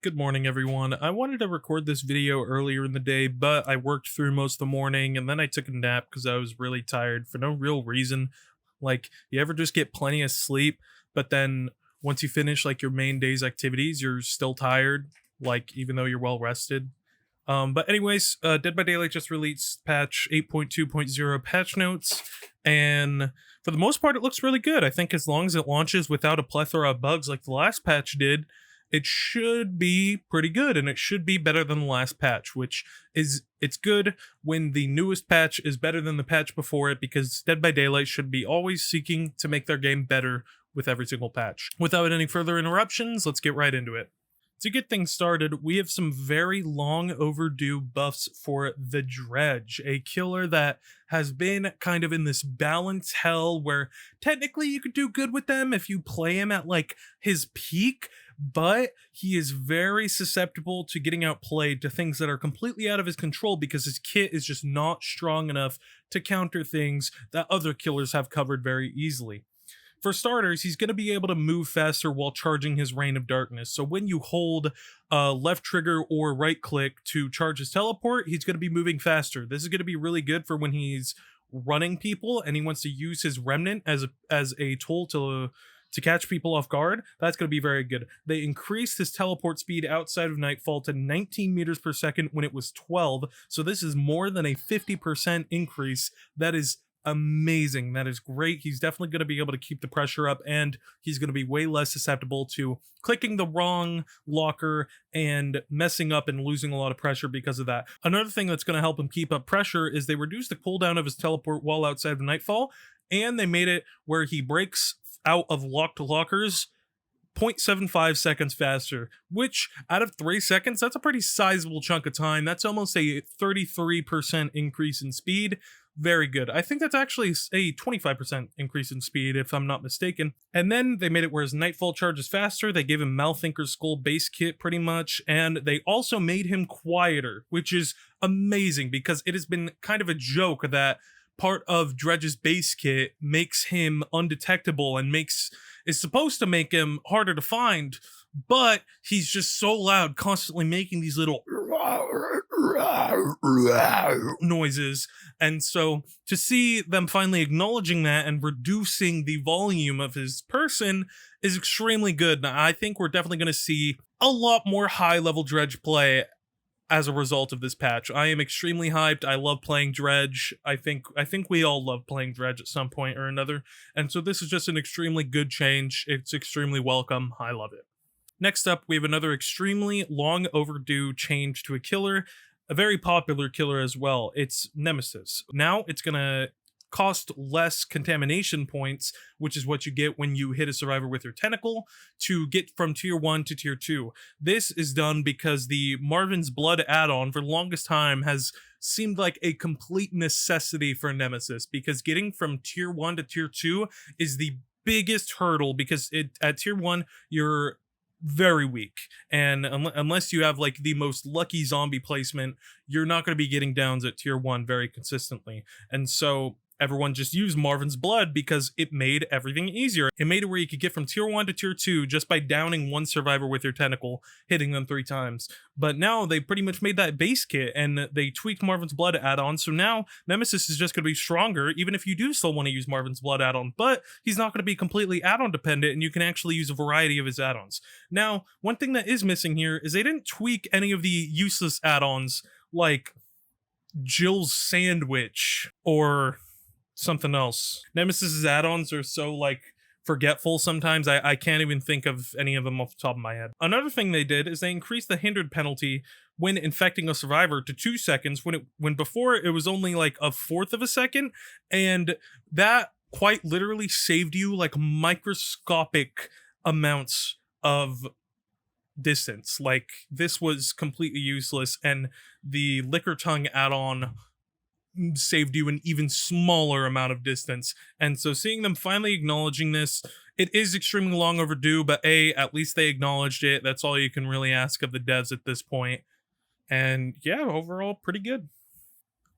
Good morning, everyone. I wanted to record this video earlier in the day, but I worked through most of the morning and then I took a nap because I was really tired for no real reason. Like, you ever just get plenty of sleep, but then once you finish like your main day's activities, you're still tired, like even though you're well rested? But anyways, Dead by Daylight just released patch 8.2.0 patch notes, and for the most part, it looks really good. I think as long as it launches without a plethora of bugs like the last patch did, it should be pretty good, and it should be better than the last patch, which is it's good when the newest patch is better than the patch before it, because Dead by Daylight should be always seeking to make their game better with every single patch. Without any further interruptions, let's get right into it. To get things started, we have some very long overdue buffs for the Dredge, a killer that has been kind of in this balance hell where technically you could do good with them if you play him at like his peak, but he is very susceptible to getting outplayed to things that are completely out of his control because his kit is just not strong enough to counter things that other killers have covered very easily. For starters, he's going to be able to move faster while charging his Reign of Darkness. So when you hold left trigger or right click to charge his teleport, he's going to be moving faster. This is going to be really good for when he's running people and he wants to use his Remnant as a tool to catch people off guard. That's going to be very good. They increased his teleport speed outside of Nightfall to 19 meters per second when it was 12. So this is more than a 50% increase. That is amazing. That is great. He's definitely going to be able to keep the pressure up, and he's going to be way less susceptible to clicking the wrong locker and messing up and losing a lot of pressure because of that. Another thing that's going to help him keep up pressure is they reduced the cooldown of his teleport while outside of Nightfall, and they made it where he breaks out of locked lockers 0.75 seconds faster, which out of 3 seconds, that's a pretty sizable chunk of time. That's almost a 33% increase in speed. Very good. I think that's actually a 25% increase in speed, if I'm not mistaken. And then they made it where his Nightfall charges faster. They gave him Malthinker's Skull base kit pretty much, and they also made him quieter, which is amazing because it has been kind of a joke that part of Dredge's base kit makes him undetectable and is supposed to make him harder to find, but he's just so loud, constantly making these little noises. And so to see them finally acknowledging that and reducing the volume of his person is extremely good. Now, I think we're definitely going to see a lot more high level Dredge play as a result of this patch. I am extremely hyped. I love playing Dredge. I think we all love playing Dredge at some point or another. And so this is just an extremely good change. It's extremely welcome. I love it. Next up, we have another extremely long overdue change to a killer, a very popular killer as well. It's Nemesis. Now it's going to cost less contamination points, which is what you get when you hit a survivor with your tentacle, to get from tier 1 to tier 2. This is done because the Marvin's Blood add-on for the longest time has seemed like a complete necessity for Nemesis, because getting from tier 1 to tier 2 is the biggest hurdle, because at tier 1 you're very weak, and unless you have like the most lucky zombie placement, you're not going to be getting downs at tier 1 very consistently. And so everyone just used Marvin's Blood because it made everything easier. It made it where you could get from tier 1 to tier 2 just by downing one survivor with your tentacle, hitting them 3 times. But now they pretty much made that base kit, and they tweaked Marvin's Blood add-on, so now Nemesis is just going to be stronger, even if you do still want to use Marvin's Blood add-on, but he's not going to be completely add-on dependent, and you can actually use a variety of his add-ons. Now, one thing that is missing here is they didn't tweak any of the useless add-ons, like Jill's Sandwich or something else. Nemesis's add-ons are so like forgetful sometimes, I can't even think of any of them off the top of my head. Another thing they did is they increased the hindered penalty when infecting a survivor to 2 seconds, when before it was only like a fourth of a second, and that quite literally saved you like microscopic amounts of distance. Like, this was completely useless, and the Liquor Tongue add-on saved you an even smaller amount of distance. And so seeing them finally acknowledging this, it is extremely long overdue, but at least they acknowledged it. That's all you can really ask of the devs at this point. And yeah, overall, pretty good.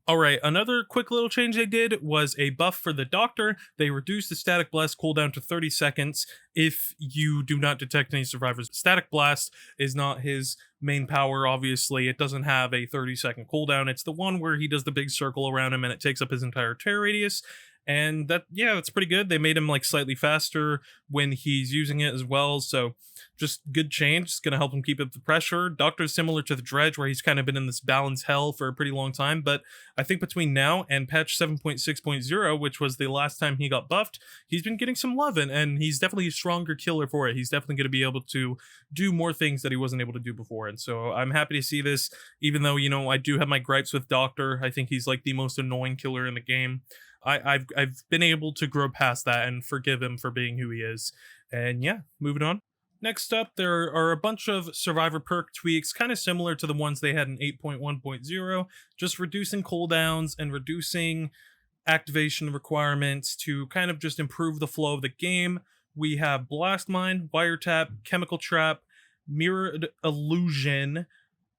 All right, another quick little change they did was a buff for the doctor. They reduced the static blast cooldown to 30 seconds if you do not detect any survivors. Static blast is not his main power, obviously. It doesn't have a 30-second cooldown. It's the one where he does the big circle around him and it takes up his entire tear radius. And that, yeah, that's pretty good. They made him like slightly faster when he's using it as well. So just good change. It's going to help him keep up the pressure. Doctor's similar to the Dredge, where he's kind of been in this balance hell for a pretty long time. But I think between now and patch 7.6.0, which was the last time he got buffed, he's been getting some love, and he's definitely a stronger killer for it. He's definitely going to be able to do more things that he wasn't able to do before. And so I'm happy to see this, even though, I do have my gripes with Doctor. I think he's like the most annoying killer in the game. I've been able to grow past that and forgive him for being who he is. And yeah, moving on. Next up, there are a bunch of survivor perk tweaks, kind of similar to the ones they had in 8.1.0, just reducing cooldowns and reducing activation requirements to kind of just improve the flow of the game. We have Blast Mine, Wiretap, Chemical Trap, Mirrored Illusion,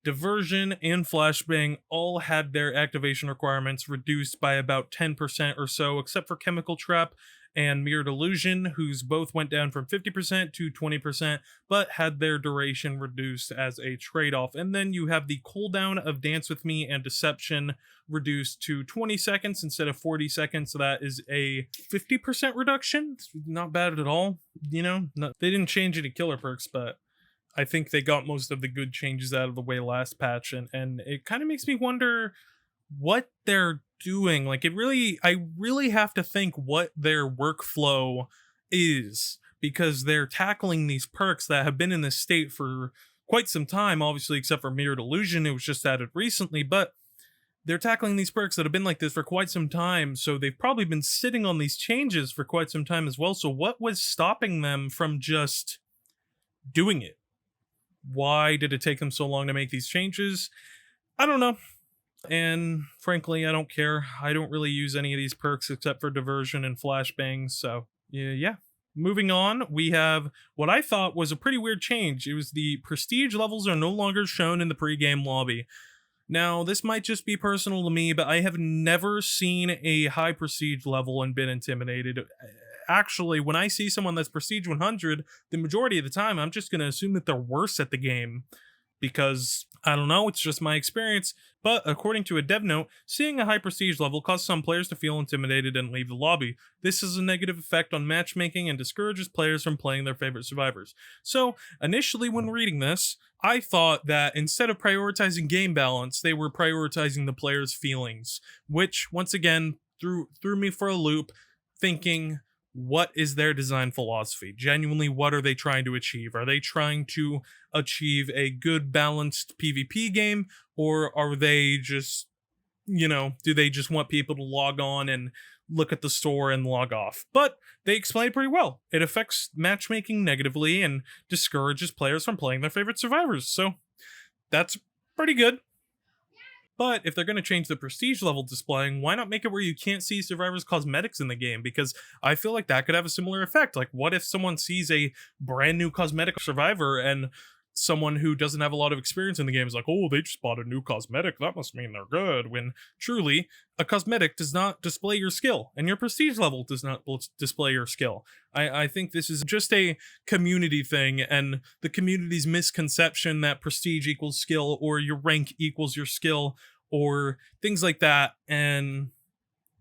Diversion, and Flashbang all had their activation requirements reduced by about 10% or so, except for Chemical Trap and Mirrored Illusion, whose both went down from 50% to 20%, but had their duration reduced as a trade-off. And then you have the cooldown of Dance With Me and Deception reduced to 20 seconds instead of 40 seconds, so that is a 50% reduction. It's not bad at all, They didn't change any killer perks, but I think they got most of the good changes out of the way last patch, and it kind of makes me wonder what they're doing. Like, I really have to think what their workflow is, because they're tackling these perks that have been in this state for quite some time, obviously, except for Mirrored Illusion. It was just added recently, but they're tackling these perks that have been like this for quite some time, so they've probably been sitting on these changes for quite some time as well. So what was stopping them from just doing it? Why did it take them so long to make these changes? I don't know. And frankly, I don't care. I don't really use any of these perks except for Diversion and Flashbang. So yeah. Moving on, we have what I thought was a pretty weird change. It was the prestige levels are no longer shown in the pregame lobby. Now, this might just be personal to me, but I have never seen a high prestige level and been intimidated. Actually, when I see someone that's prestige 100, the majority of the time, I'm just going to assume that they're worse at the game, because I don't know, it's just my experience. But according to a dev note, seeing a high prestige level causes some players to feel intimidated and leave the lobby. This has a negative effect on matchmaking and discourages players from playing their favorite survivors. So initially, when reading this, I thought that instead of prioritizing game balance, they were prioritizing the players' feelings, which once again threw me for a loop, thinking, what is their design philosophy? Genuinely, what are they trying to achieve? Are they trying to achieve a good balanced PvP game, or are they just, do they just want people to log on and look at the store and log off? But they explain pretty well. It affects matchmaking negatively and discourages players from playing their favorite survivors. So that's pretty good. But if they're going to change the prestige level displaying, why not make it where you can't see survivors' cosmetics in the game? Because I feel like that could have a similar effect. Like, what if someone sees a brand new cosmetic survivor and someone who doesn't have a lot of experience in the game is like, oh, they just bought a new cosmetic, that must mean they're good, when truly a cosmetic does not display your skill, and your prestige level does not display your skill. I think this is just a community thing, and the community's misconception that prestige equals skill, or your rank equals your skill, or things like that.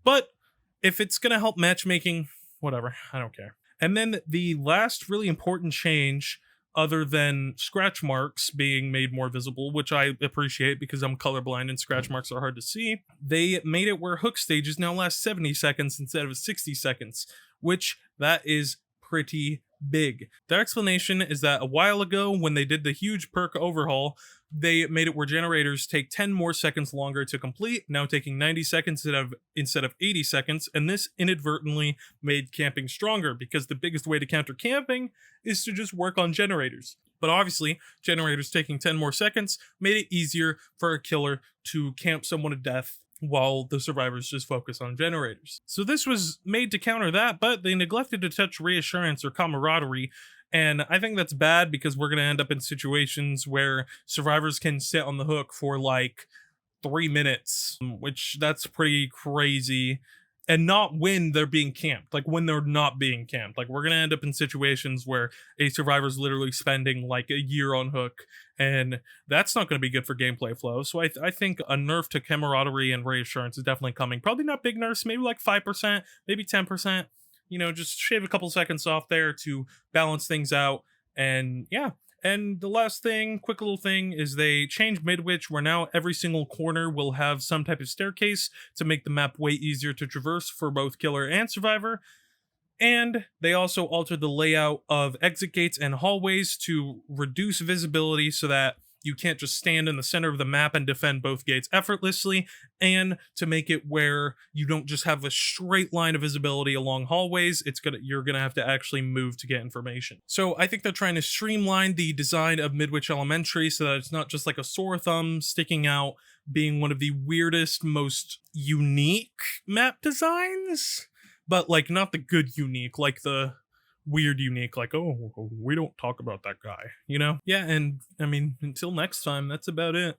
But if it's gonna help matchmaking, whatever, I don't care. And then the last really important change, other than scratch marks being made more visible, which I appreciate because I'm colorblind and scratch marks are hard to see, they made it where hook stages now last 70 seconds instead of 60 seconds, which that is pretty big. Their explanation is that a while ago, when they did the huge perk overhaul, they made it where generators take 10 more seconds longer to complete, now taking 90 seconds instead of 80 seconds, and this inadvertently made camping stronger, because the biggest way to counter camping is to just work on generators. But obviously, generators taking 10 more seconds made it easier for a killer to camp someone to death while the survivors just focus on generators. So this was made to counter that, but they neglected to touch reassurance or camaraderie. And I think that's bad, because we're going to end up in situations where survivors can sit on the hook for like 3 minutes, which that's pretty crazy. And not when they're being camped, like when they're not being camped. Like we're gonna end up in situations where a survivor's literally spending like a year on hook, and that's not gonna be good for gameplay flow. So I think a nerf to camaraderie and reassurance is definitely coming. Probably not big nerfs, maybe like 5%, maybe 10%. Just shave a couple seconds off there to balance things out. And yeah, and the last thing, quick little thing, is they changed Midwich, where now every single corner will have some type of staircase to make the map way easier to traverse for both killer and survivor. And they also altered the layout of exit gates and hallways to reduce visibility so that you can't just stand in the center of the map and defend both gates effortlessly, and to make it where you don't just have a straight line of visibility along hallways. You're gonna have to actually move to get information. So I think they're trying to streamline the design of Midwich Elementary so that it's not just like a sore thumb sticking out, being one of the weirdest, most unique map designs, but like not the good unique, like the weird unique, like, oh, we don't talk about that guy. Yeah, and I mean, until next time, that's about it.